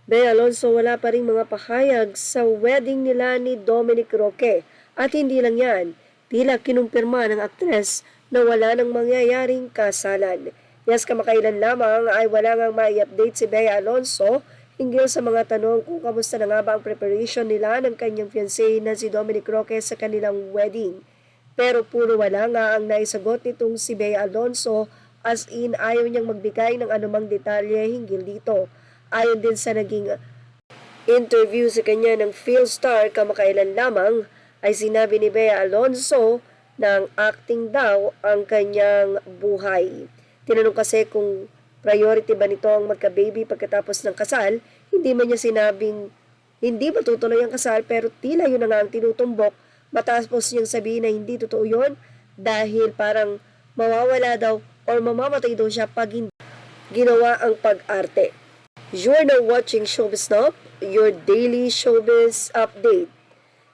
Bea Alonso, wala pa ring mga pahayag sa wedding nila ni Dominic Roque. At hindi lang yan, tila kinumpirma ng aktres na wala nang mangyayaring kasalan. Yes, kamakailan lamang ay wala ngang mai-update si Bea Alonso hinggil sa mga tanong kung kamusta na nga ba ang preparation nila ng kanyang fiancé na si Dominic Roque sa kanilang wedding. Pero puro wala nga ang naisagot nitong si Bea Alonso, as in ayaw niyang magbigay ng anumang detalye hinggil dito. Ayon din sa naging interview sa kanya ng PhilStar kamakailan lamang, ay sinabi ni Bea Alonso na ang acting daw ang kanyang buhay. Tinanong kasi kung priority ba nito ang magka-baby pagkatapos ng kasal, hindi man niya sinabing hindi matutuloy ang kasal, pero tila yun na nga ang tinutumbok matapos niyang sabihin na hindi totoo yun dahil parang mawawala daw or mamamatay daw siya pag hindi ginawa ang pag-arte. You're now watching Showbiz Now, your daily showbiz update.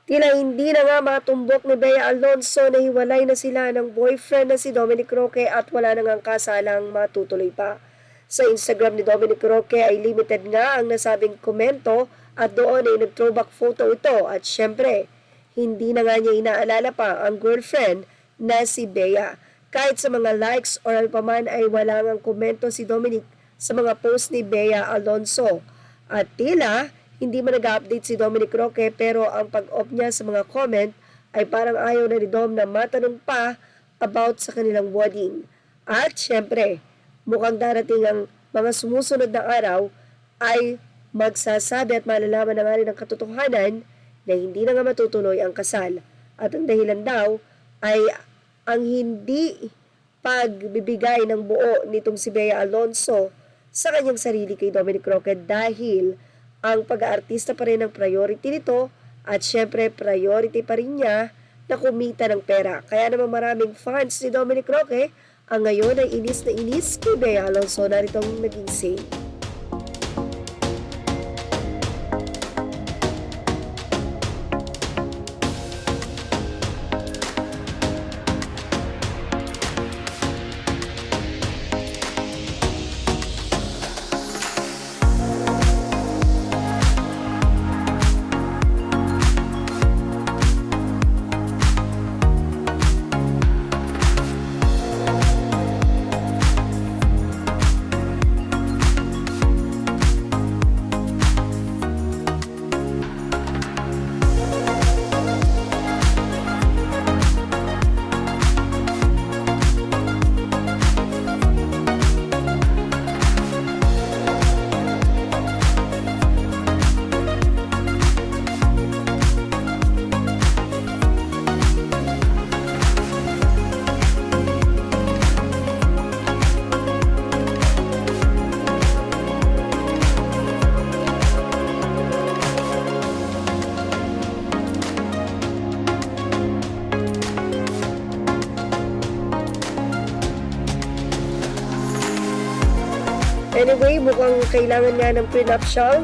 Tila hindi na nga matumbok ni Bea Alonso na hiwalay na sila ng boyfriend na si Dominic Roque at wala na nga kasalang matutuloy pa. Sa Instagram ni Dominic Roque ay limited nga ang nasabing komento at doon ay nag-throwback photo ito at syempre, hindi na nga niya inaalala pa ang girlfriend na si Bea. Kahit sa mga likes or alpaman ay wala ngang komento si Dominic sa mga post ni Bea Alonso. At tila, hindi man nag-update si Dominic Roque pero ang pag-off niya sa mga comment ay parang ayaw na ni Dom na matanong pa about sa kanilang wedding. At syempre, mukhang darating ang mga sumusunod na araw ay magsasabi at malalaman na nga rin ang katotohanan na hindi na nga matutuloy ang kasal. At ang dahilan daw ay ang hindi pagbibigay ng buo nitong si Bea Alonso sa kanyang sarili kay Dominic Roque dahil ang pag-aartista pa rin ang priority nito at syempre priority pa rin niya na kumita ng pera. Kaya naman maraming fans ni Dominic Roque ang ngayon ay inis na inis kay Bea Alonso na nitong naging say. Anyway, mukhang kailangan nga ng prenuptial.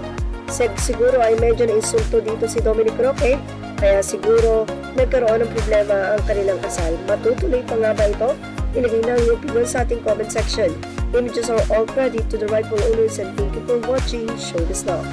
Siguro ay medyo na-insulto dito si Dominic Roque, kaya siguro nagkaroon ng problema ang kanilang kasal. Matutuloy pa nga ba ito? Ilagay na ang iyong opinion sa ating comment section. Images are all credit to the rightful owners and thank you for watching Showbiz Now.